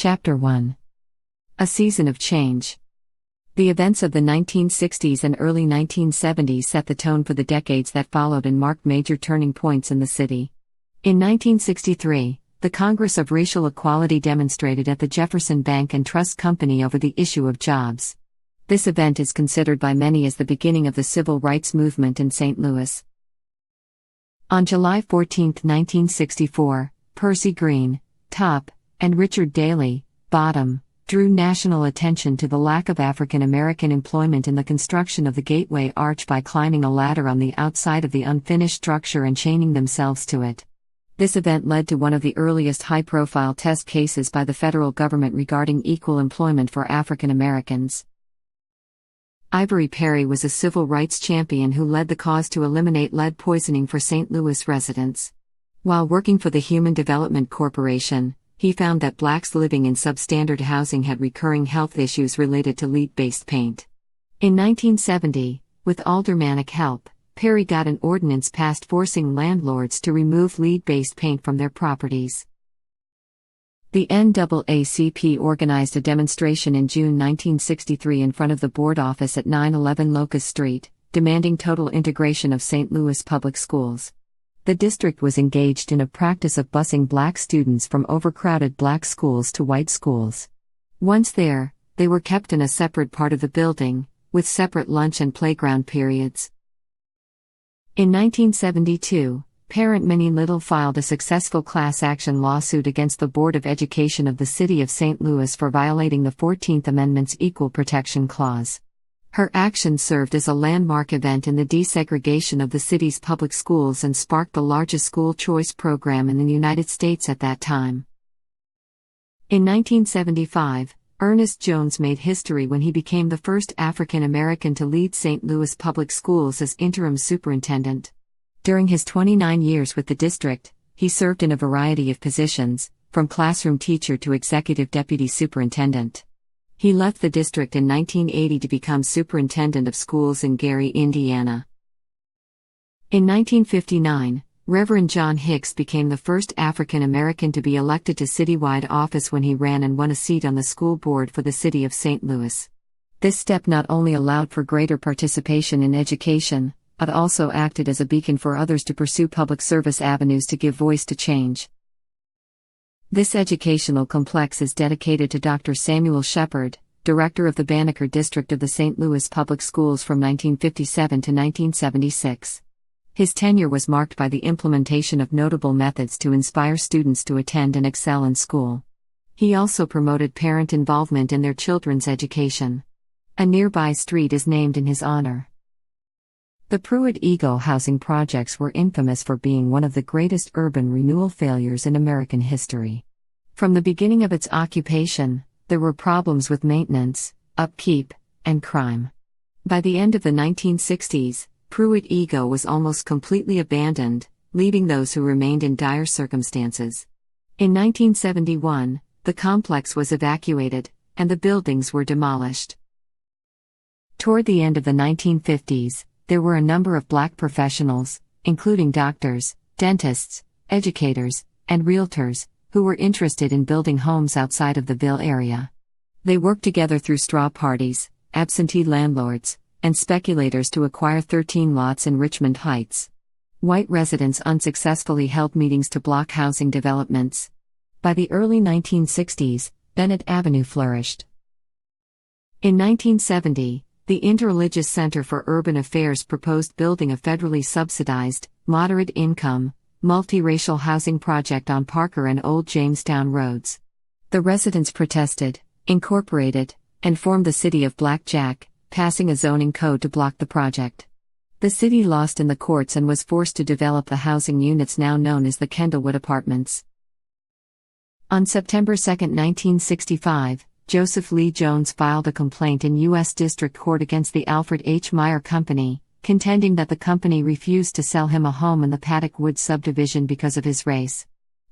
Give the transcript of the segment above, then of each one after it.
Chapter 1. A Season of Change. The events of the 1960s and early 1970s set the tone for the decades that followed and marked major turning points in the city. In 1963, the Congress of Racial Equality demonstrated at the Jefferson Bank and Trust Company over the issue of jobs. This event is considered by many as the beginning of the civil rights movement in St. Louis. On July 14, 1964, Percy Green, top, and Richard Daley, bottom, drew national attention to the lack of African American employment in the construction of the Gateway Arch by climbing a ladder on the outside of the unfinished structure and chaining themselves to it. This event led to one of the earliest high-profile test cases by the federal government regarding equal employment for African Americans. Ivory Perry was a civil rights champion who led the cause to eliminate lead poisoning for St. Louis residents. While working for the Human Development Corporation, he found that blacks living in substandard housing had recurring health issues related to lead-based paint. In 1970, with aldermanic help, Perry got an ordinance passed forcing landlords to remove lead-based paint from their properties. The NAACP organized a demonstration in June 1963 in front of the board office at 911 Locust Street, demanding total integration of St. Louis public schools. The district was engaged in a practice of busing black students from overcrowded black schools to white schools. Once there, they were kept in a separate part of the building, with separate lunch and playground periods. In 1972, parent Minnie Little filed a successful class action lawsuit against the Board of Education of the City of St. Louis for violating the 14th Amendment's Equal Protection Clause. Her action served as a landmark event in the desegregation of the city's public schools and sparked the largest school choice program in the United States at that time. In 1975, Ernest Jones made history when he became the first African American to lead St. Louis public schools as interim superintendent. During his 29 years with the district, he served in a variety of positions, from classroom teacher to executive deputy superintendent. He left the district in 1980 to become superintendent of schools in Gary, Indiana. In 1959, Reverend John Hicks became the first African American to be elected to citywide office when he ran and won a seat on the school board for the city of St. Louis. This step not only allowed for greater participation in education, but also acted as a beacon for others to pursue public service avenues to give voice to change. This educational complex is dedicated to Dr. Samuel Shepard, director of the Banneker District of the St. Louis Public Schools from 1957 to 1976. His tenure was marked by the implementation of notable methods to inspire students to attend and excel in school. He also promoted parent involvement in their children's education. A nearby street is named in his honor. The Pruitt-Eagle housing projects were infamous for being one of the greatest urban renewal failures in American history. From the beginning of its occupation, there were problems with maintenance, upkeep, and crime. By the end of the 1960s, Pruitt-Eagle was almost completely abandoned, leaving those who remained in dire circumstances. In 1971, the complex was evacuated, and the buildings were demolished. Toward the end of the 1950s, there were a number of black professionals, including doctors, dentists, educators, and realtors, who were interested in building homes outside of the Ville area. They worked together through straw parties, absentee landlords, and speculators to acquire 13 lots in Richmond Heights. White residents unsuccessfully held meetings to block housing developments. By the early 1960s, Bennett Avenue flourished. In 1970, the Interreligious Center for Urban Affairs proposed building a federally subsidized, moderate-income, multiracial housing project on Parker and Old Jamestown roads. The residents protested, incorporated, and formed the city of Blackjack, passing a zoning code to block the project. The city lost in the courts and was forced to develop the housing units now known as the Kendallwood Apartments. On September 2, 1965, Joseph Lee Jones filed a complaint in U.S. District Court against the Alfred H. Meyer Company, contending that the company refused to sell him a home in the Paddock Woods subdivision because of his race.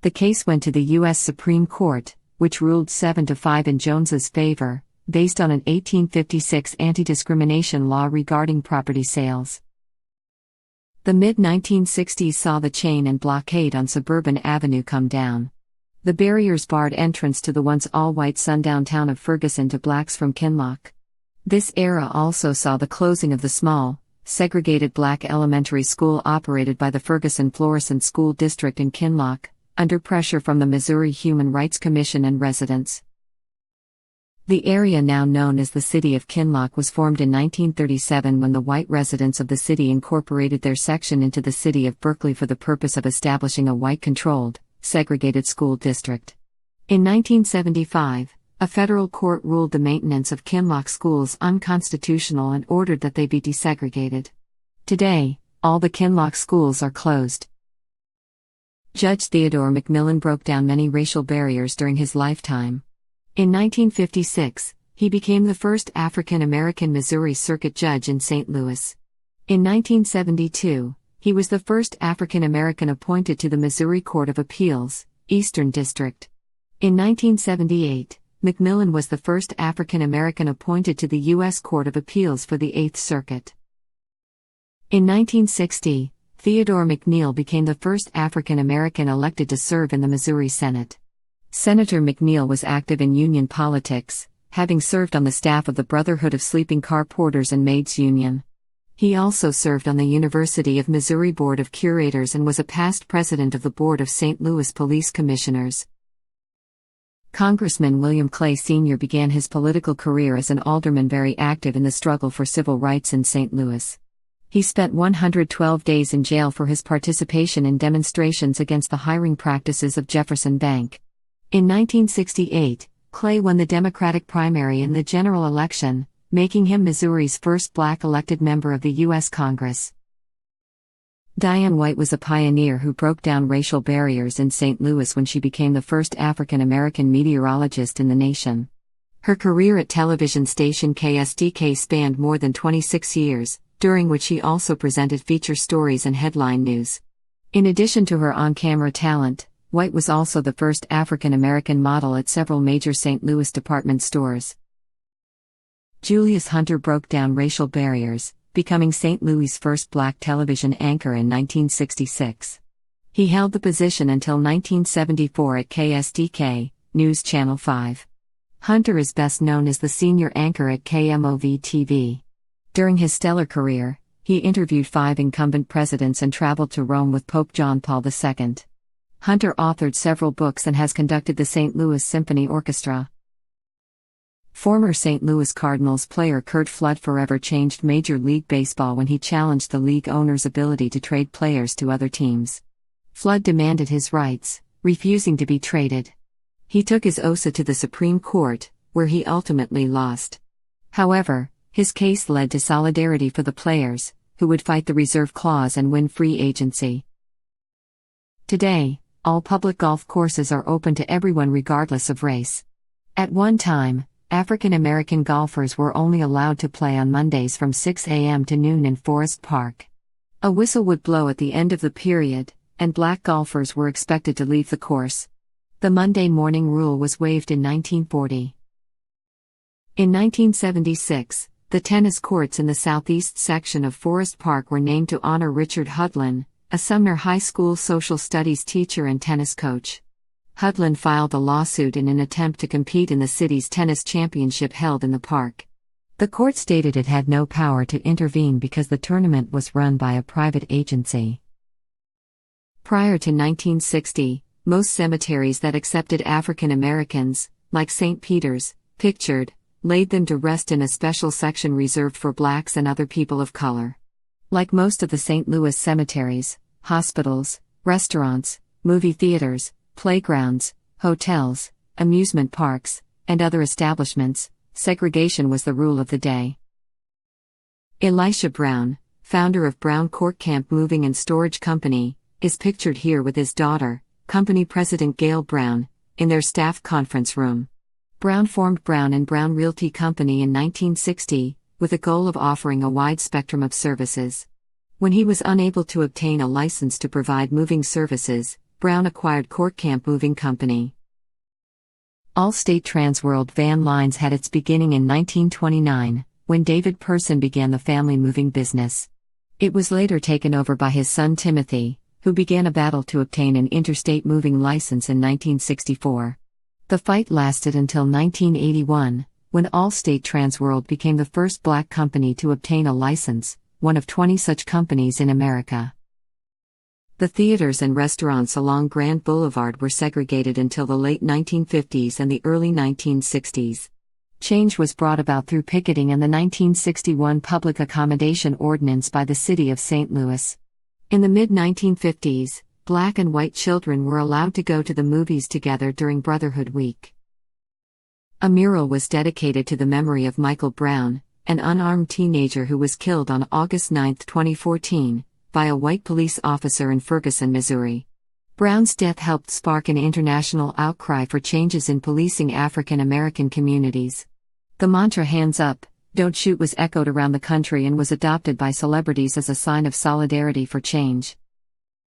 The case went to the U.S. Supreme Court, which ruled 7-5 in Jones's favor, based on an 1856 anti-discrimination law regarding property sales. The mid-1960s saw the chain and blockade on Suburban Avenue come down. The barriers barred entrance to the once all-white sundown town of Ferguson to blacks from Kinloch. This era also saw the closing of the small, segregated black elementary school operated by the Ferguson-Florissant School District in Kinloch, under pressure from the Missouri Human Rights Commission and residents. The area now known as the City of Kinloch was formed in 1937 when the white residents of the city incorporated their section into the city of Berkeley for the purpose of establishing a white-controlled, segregated school district. In 1975, a federal court ruled the maintenance of Kinloch schools unconstitutional and ordered that they be desegregated. Today, all the Kinloch schools are closed. Judge Theodore McMillan broke down many racial barriers during his lifetime. In 1956, he became the first African-American Missouri Circuit Judge in St. Louis. In 1972, he was the first African-American appointed to the Missouri Court of Appeals, Eastern District. In 1978, McMillan was the first African-American appointed to the U.S. Court of Appeals for the Eighth Circuit. In 1960, Theodore McNeil became the first African-American elected to serve in the Missouri Senate. Senator McNeil was active in union politics, having served on the staff of the Brotherhood of Sleeping Car Porters and Maids Union. He also served on the University of Missouri Board of Curators and was a past president of the Board of St. Louis Police Commissioners. Congressman William Clay Sr. began his political career as an alderman very active in the struggle for civil rights in St. Louis. He spent 112 days in jail for his participation in demonstrations against the hiring practices of Jefferson Bank. In 1968, Clay won the Democratic primary in the general election, making him Missouri's first black elected member of the U.S. Congress. Diane White was a pioneer who broke down racial barriers in St. Louis when she became the first African-American meteorologist in the nation. Her career at television station KSDK spanned more than 26 years, during which she also presented feature stories and headline news. In addition to her on-camera talent, White was also the first African-American model at several major St. Louis department stores. Julius Hunter broke down racial barriers, becoming St. Louis' first black television anchor in 1966. He held the position until 1974 at KSDK, News Channel 5. Hunter is best known as the senior anchor at KMOV-TV. During his stellar career, he interviewed 5 incumbent presidents and traveled to Rome with Pope John Paul II. Hunter authored several books and has conducted the St. Louis Symphony Orchestra. Former St. Louis Cardinals player Curt Flood forever changed Major League Baseball when he challenged the league owner's ability to trade players to other teams. Flood demanded his rights, refusing to be traded. He took his OSA to the Supreme Court, where he ultimately lost. However, his case led to solidarity for the players, who would fight the reserve clause and win free agency. Today, all public golf courses are open to everyone regardless of race. At one time, African American golfers were only allowed to play on Mondays from 6 a.m. to noon in Forest Park. A whistle would blow at the end of the period, and black golfers were expected to leave the course. The Monday morning rule was waived in 1940. In 1976, the tennis courts in the southeast section of Forest Park were named to honor Richard Hudlin, a Sumner High School social studies teacher and tennis coach. Hudlin filed a lawsuit in an attempt to compete in the city's tennis championship held in the park. The court stated it had no power to intervene because the tournament was run by a private agency. Prior to 1960, most cemeteries that accepted African Americans, like St. Peter's, Pictured, laid them to rest in a special section reserved for blacks and other people of color. Like most of the St. Louis cemeteries, hospitals, restaurants, movie theaters, playgrounds, hotels, amusement parks, and other establishments, segregation was the rule of the day. Elisha Brown, founder of Brown Court Camp Moving and Storage Company, is pictured here with his daughter, company president Gail Brown, in their staff conference room. Brown formed Brown and Brown Realty Company in 1960, with a goal of offering a wide spectrum of services. When he was unable to obtain a license to provide moving services, Brown acquired Court Camp Moving Company. All-State Transworld Van Lines had its beginning in 1929, when David Person began the family moving business. It was later taken over by his son Timothy, who began a battle to obtain an interstate moving license in 1964. The fight lasted until 1981, when Allstate Transworld became the first black company to obtain a license, one of 20 such companies in America. The theaters and restaurants along Grand Boulevard were segregated until the late 1950s and the early 1960s. Change was brought about through picketing and the 1961 Public Accommodation Ordinance by the City of St. Louis. In the mid-1950s, black and white children were allowed to go to the movies together during Brotherhood Week. A mural was dedicated to the memory of Michael Brown, an unarmed teenager who was killed on August 9, 2014, by a white police officer in Ferguson, Missouri. Brown's death helped spark an international outcry for changes in policing African American communities. The mantra "Hands Up, Don't Shoot" was echoed around the country and was adopted by celebrities as a sign of solidarity for change.